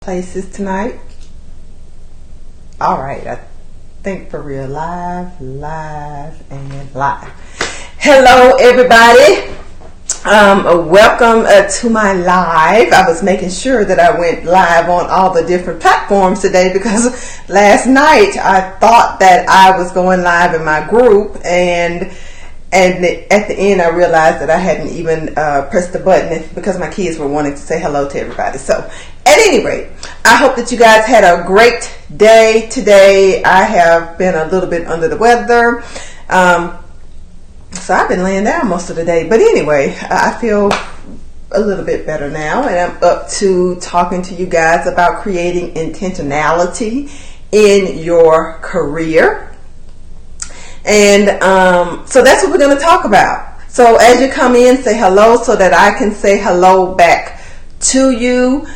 places tonight. All right, I think for real, live, and live. Hello, everybody. Welcome to my live. I was making sure that I went live on all the different platforms today because last night I thought that I was going live in my group, and at the end I realized that I hadn't even pressed the button because my kids were wanting to say hello to everybody. So at any rate, I hope that you guys had a great day today. I have been a little bit under the weather. So I've been laying down most of the day. But anyway, I feel a little bit better now, and I'm up to talking to you guys about creating intentionality in your career. And so that's what we're going to talk about. So as you come in, say hello so that I can say hello back to you.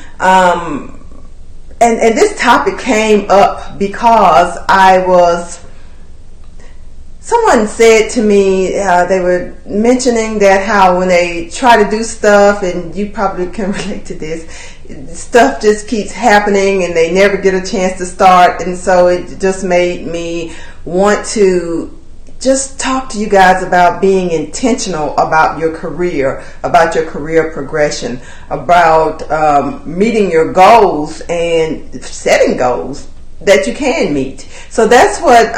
And this topic came up because someone said to me, they were mentioning that how when they try to do stuff, and you probably can relate to this, stuff just keeps happening and they never get a chance to start. And so it just made me want to just talk to you guys about being intentional about your career progression, about meeting your goals and setting goals that you can meet. So that's what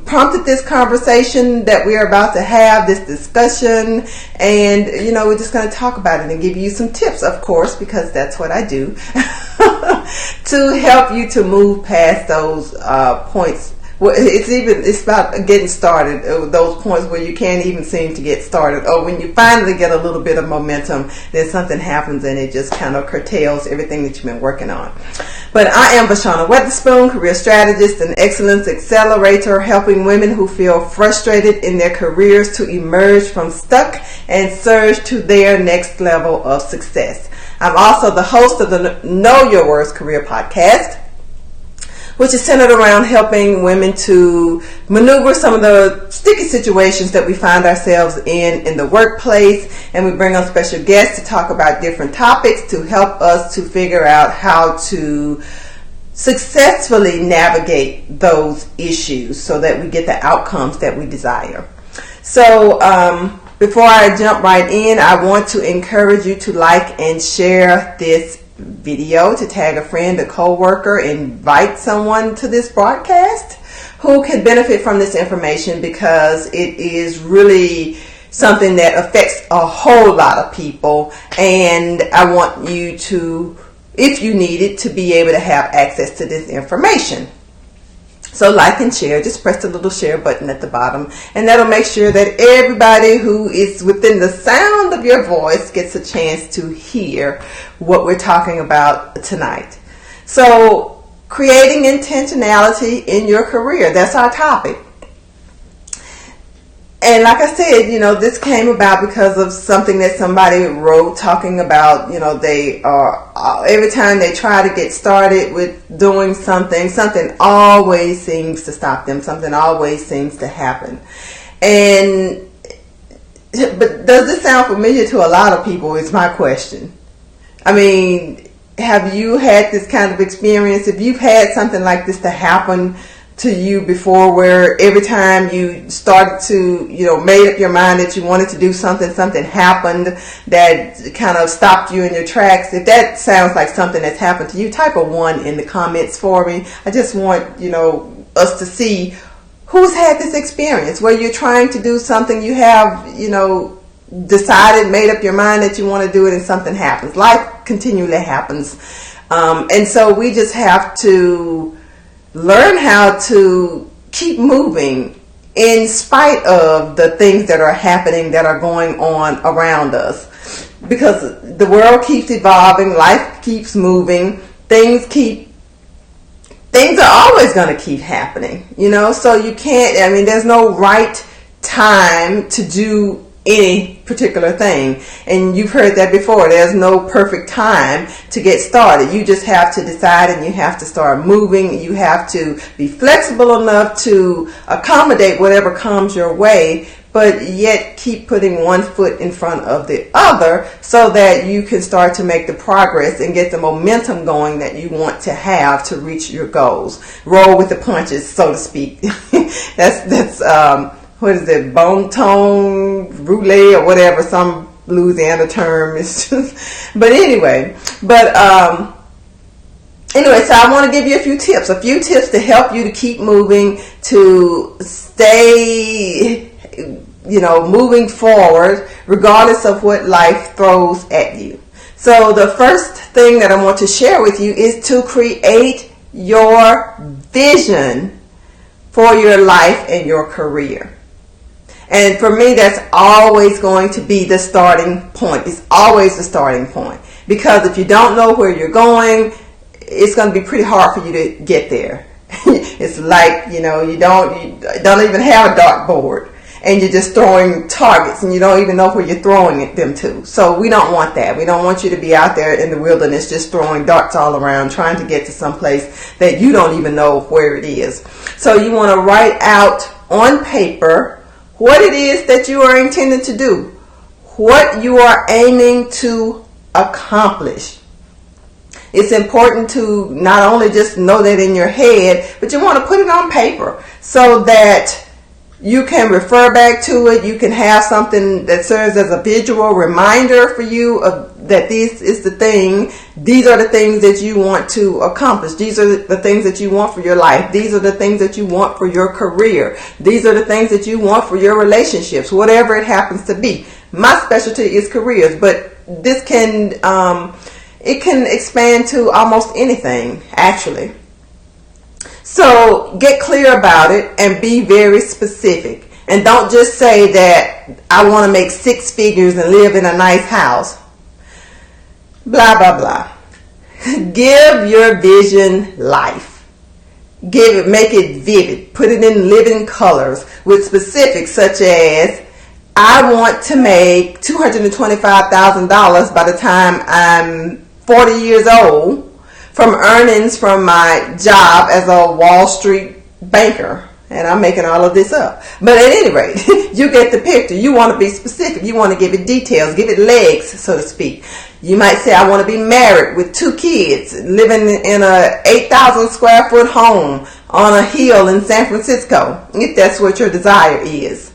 prompted this conversation that we're about to have, this discussion. And we're just going to talk about it and give you some tips, of course, because that's what I do, to help you to move past those points. Well, it's about getting started, those points where you can't even seem to get started, or when you finally get a little bit of momentum, then something happens and it just kind of curtails everything that you've been working on. But I am Vashana Weatherspoon, career strategist and excellence accelerator, helping women who feel frustrated in their careers to emerge from stuck and surge to their next level of success. I'm also the host of the Know Your Worth Career podcast, which is centered around helping women to maneuver some of the sticky situations that we find ourselves in the workplace. And we bring on special guests to talk about different topics to help us to figure out how to successfully navigate those issues so that we get the outcomes that we desire. So before I jump right in, I want to encourage you to like and share this video, to tag a friend, a co-worker, invite someone to this broadcast who can benefit from this information, because it is really something that affects a whole lot of people, and I want you to, if you need it, to be able to have access to this information. So like and share, just press the little share button at the bottom, and that'll make sure that everybody who is within the sound of your voice gets a chance to hear what we're talking about tonight. So creating intentionality in your career, that's our topic. And like I said, this came about because of something that somebody wrote talking about, they are, every time they try to get started with doing something always seems to stop them. Something always seems to happen. But does this sound familiar to a lot of people is my question. I mean, have you had this kind of experience? If you've had something like this to happen to you before, where every time you started to, made up your mind that you wanted to do something happened that kind of stopped you in your tracks. If that sounds like something that's happened to you, type a 1 in the comments for me. I just want, us to see who's had this experience where you're trying to do something, you have, decided, made up your mind that you want to do it, and something happens. Life continually happens. And so we just have to learn how to keep moving in spite of the things that are happening, that are going on around us, because the world keeps evolving, life keeps moving, things are always going to keep happening, so you can't, there's no right time to do any particular thing. And you've heard that before. There's no perfect time to get started. You just have to decide, and you have to start moving. You have to be flexible enough to accommodate whatever comes your way, but yet keep putting one foot in front of the other so that you can start to make the progress and get the momentum going that you want to have to reach your goals. Roll with the punches, so to speak. that's what is it, bon ton roulette or whatever, some Louisiana term is just, but anyway, so I want to give you a few tips to help you to keep moving, to stay, moving forward regardless of what life throws at you. So the first thing that I want to share with you is to create your vision for your life and your career. And for me, that's always going to be the starting point. It's always the starting point. Because if you don't know where you're going, it's going to be pretty hard for you to get there. It's like, you don't even have a dartboard, and you're just throwing targets and you don't even know where you're throwing them to. So we don't want that. We don't want you to be out there in the wilderness just throwing darts all around trying to get to some place that you don't even know where it is. So you want to write out on paper what it is that you are intending to do, what you are aiming to accomplish. It's important to not only just know that in your head, but you want to put it on paper so that you can refer back to it. You can have something that serves as a visual reminder for you of that this is the thing. These are the things that you want to accomplish. These are the things that you want for your life. These are the things that you want for your career. These are the things that you want for your relationships, whatever it happens to be. My specialty is careers, but this can it can expand to almost anything, actually. So get clear about it and be very specific. And don't just say that I want to make 6 figures and live in a nice house. Blah, blah, blah. Give your vision life. Make it vivid. Put it in living colors with specifics such as, I want to make $225,000 by the time I'm 40 years old from earnings from my job as a Wall Street banker. And I'm making all of this up. But at any rate, you get the picture. You want to be specific. You want to give it details, give it legs, so to speak. You might say, I want to be married with 2 kids, living in a 8,000 square foot home on a hill in San Francisco, if that's what your desire is.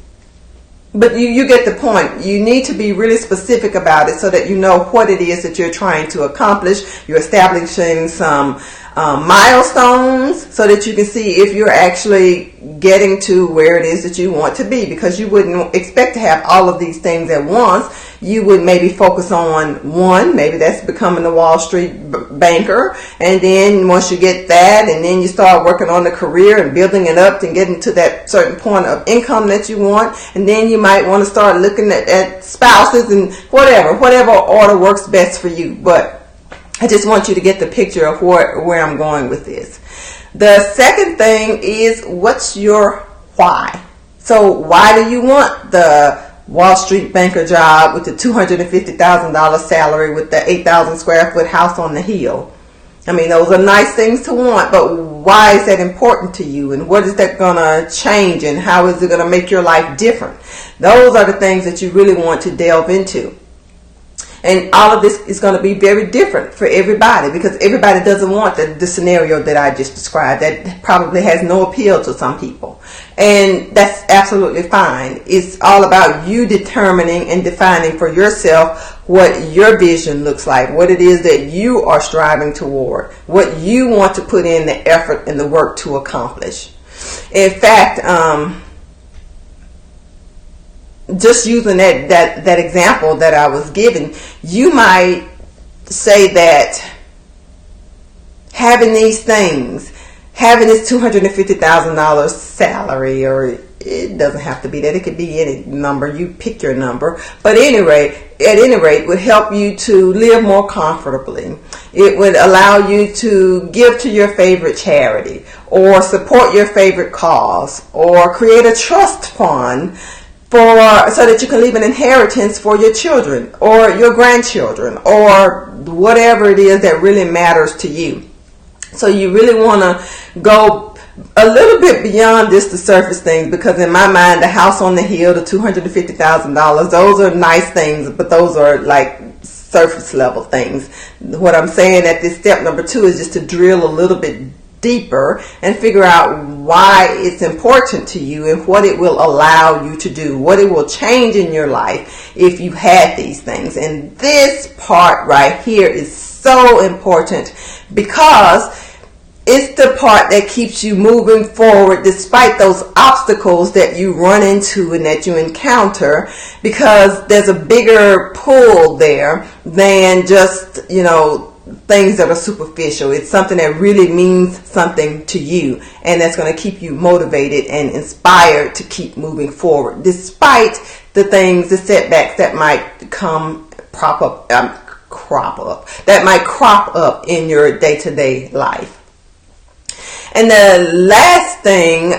But you get the point. You need to be really specific about it so that you know what it is that you're trying to accomplish. You're establishing some milestones so that you can see if you're actually getting to where it is that you want to be, because you wouldn't expect to have all of these things at once. You would maybe focus on one, maybe that's becoming a Wall Street banker, and then once you get that, and then you start working on the career and building it up and getting to that certain point of income that you want, and then you might want to start looking at spouses and whatever order works best for you. But I just want you to get the picture of where I'm going with this. The second thing is, what's your why? So why do you want the Wall Street banker job with the $250,000 salary with the 8,000 square foot house on the hill? I mean, those are nice things to want, but why is that important to you? And what is that going to change? And how is it going to make your life different? Those are the things that you really want to delve into. And all of this is going to be very different for everybody, because everybody doesn't want the scenario that I just described. That probably has no appeal to some people. And that's absolutely fine. It's all about you determining and defining for yourself what your vision looks like, what it is that you are striving toward, what you want to put in the effort and the work to accomplish. In fact, just using that example that I was given, you might say that having these things, having this $250,000 salary, or it doesn't have to be that, it could be any number, you pick your number, but at any rate would help you to live more comfortably. It would allow you to give to your favorite charity, or support your favorite cause, or create a trust fund so that you can leave an inheritance for your children or your grandchildren, or whatever it is that really matters to you. So you really want to go a little bit beyond just the surface things, because in my mind, the house on the hill, the $250,000, those are nice things, but those are like surface level things. What I'm saying at this step number 2 is just to drill a little bit deeper and figure out why it's important to you and what it will allow you to do, what it will change in your life if you had these things. And this part right here is so important, because it's the part that keeps you moving forward despite those obstacles that you run into and that you encounter, because there's a bigger pull there than just, things that are superficial. It's something that really means something to you, and that's going to keep you motivated and inspired to keep moving forward despite the things, the setbacks that might crop up in your day-to-day life. And the last thing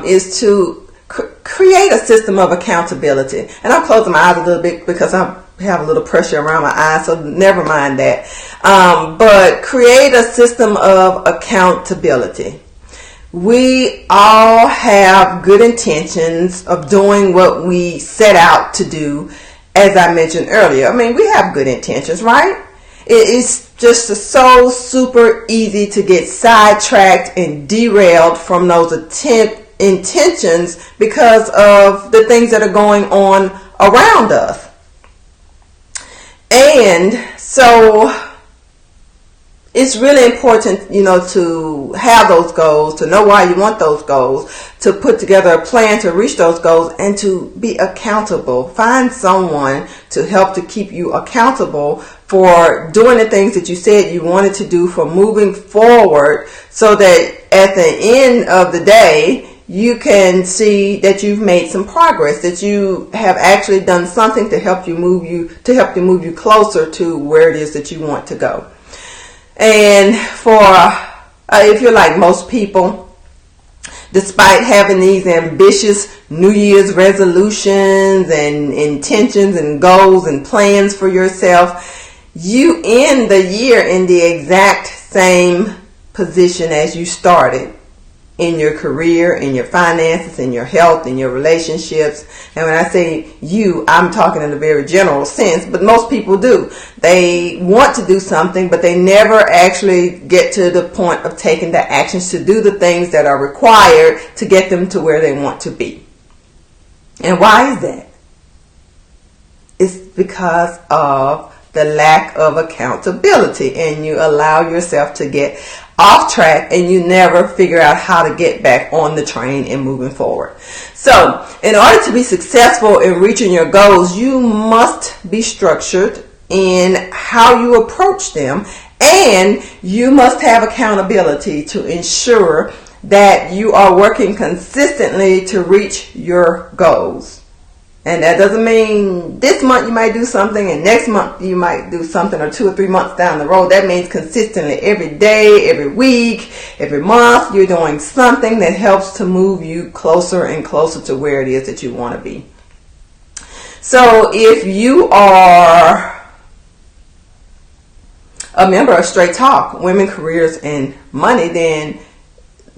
is to create a system of accountability. And I'm closing my eyes a little bit because I have a little pressure around my eyes, so never mind that. But create a system of accountability. We all have good intentions of doing what we set out to do, as I mentioned earlier. I mean, we have good intentions, right? It's just so super easy to get sidetracked and derailed from those intentions because of the things that are going on around us. And so it's really important, to have those goals, to know why you want those goals, to put together a plan to reach those goals, and to be accountable. Find someone to help to keep you accountable for doing the things that you said you wanted to do, for moving forward, so that at the end of the day, you can see that you've made some progress, that you have actually done something to help you move you closer to where it is that you want to go. And for if you're like most people, despite having these ambitious New Year's resolutions and intentions and goals and plans for yourself, you end the year in the exact same position as you started, in your career, in your finances, in your health, in your relationships. And when I say you, I'm talking in a very general sense, but most people do. They want to do something, but they never actually get to the point of taking the actions to do the things that are required to get them to where they want to be. And why is that? It's because of the lack of accountability, and you allow yourself to get off track and you never figure out how to get back on the train and moving forward. So in order to be successful in reaching your goals, you must be structured in how you approach them, and you must have accountability to ensure that you are working consistently to reach your goals. And that doesn't mean this month you might do something and next month you might do something, or 2 or 3 months down the road. That means consistently, every day, every week, every month, you're doing something that helps to move you closer and closer to where it is that you want to be. So if you are a member of Straight Talk, Women, Careers, and Money, then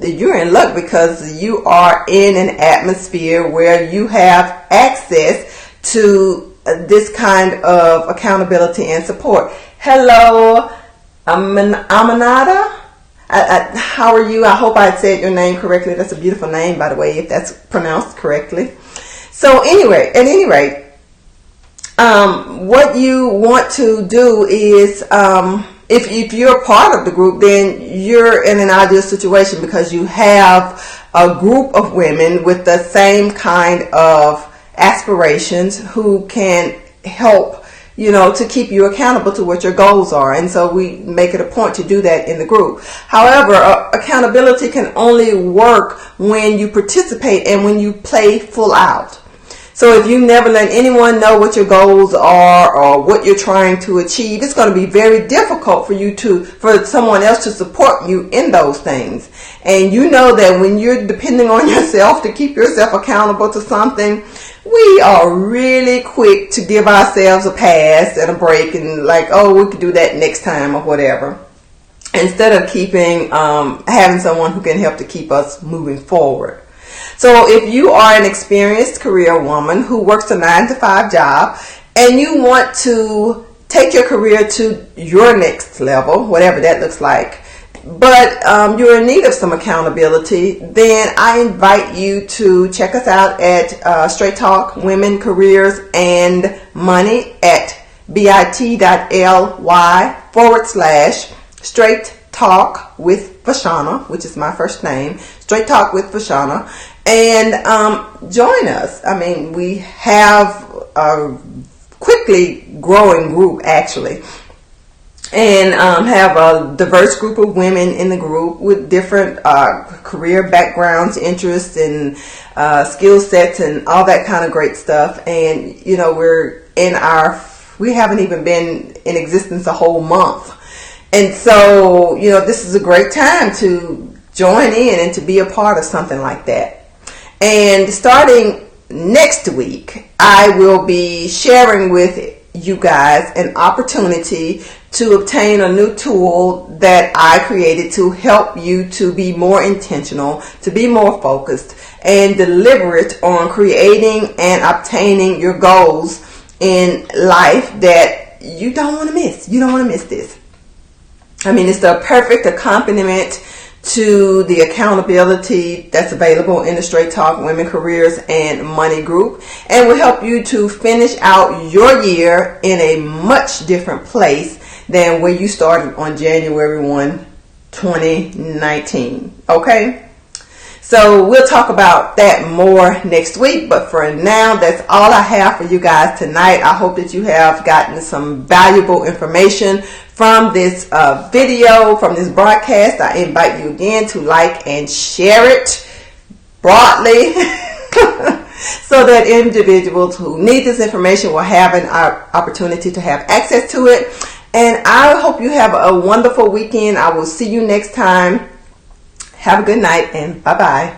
you're in luck, because you are in an atmosphere where you have access to this kind of accountability and support. Hello, Aminata. How are you? I hope I said your name correctly. That's a beautiful name, by the way, if that's pronounced correctly. So anyway, at any rate, what you want to do is, if you're part of the group, then you're in an ideal situation, because you have a group of women with the same kind of aspirations who can help, to keep you accountable to what your goals are. And so we make it a point to do that in the group. However, accountability can only work when you participate and when you play full out. So if you never let anyone know what your goals are or what you're trying to achieve, it's going to be very difficult for someone else to support you in those things. And you know that when you're depending on yourself to keep yourself accountable to something, we are really quick to give ourselves a pass and a break and like, oh, we could do that next time or whatever. instead of having someone who can help to keep us moving forward. So if you are an experienced career woman who works a 9-to-5 job and you want to take your career to your next level, whatever that looks like, but you're in need of some accountability, then I invite you to check us out at Straight Talk Women, Careers, and Money at bit.ly/Straight Talk with Vashana, which is my first name, Straight Talk with Vashana, and join us. I mean, we have a quickly growing group, actually, and have a diverse group of women in the group with different career backgrounds, interests, and skill sets, and all that kind of great stuff. And we haven't even been in existence a whole month, and so this is a great time to join in and to be a part of something like that. And starting next week, I will be sharing with you guys an opportunity to obtain a new tool that I created to help you to be more intentional, to be more focused, and deliberate on creating and obtaining your goals in life that you don't want to miss. You don't want to miss this. I mean, it's the perfect accompaniment to the accountability that's available in the Straight Talk Women, Careers, and Money group, and will help you to finish out your year in a much different place than where you started on January 1, 2019. Okay? So we'll talk about that more next week, but for now, that's all I have for you guys tonight. I hope that you have gotten some valuable information from this video, from this broadcast. I invite you again to like and share it broadly so that individuals who need this information will have an opportunity to have access to it. And I hope you have a wonderful weekend. I will see you next time. Have a good night and bye-bye.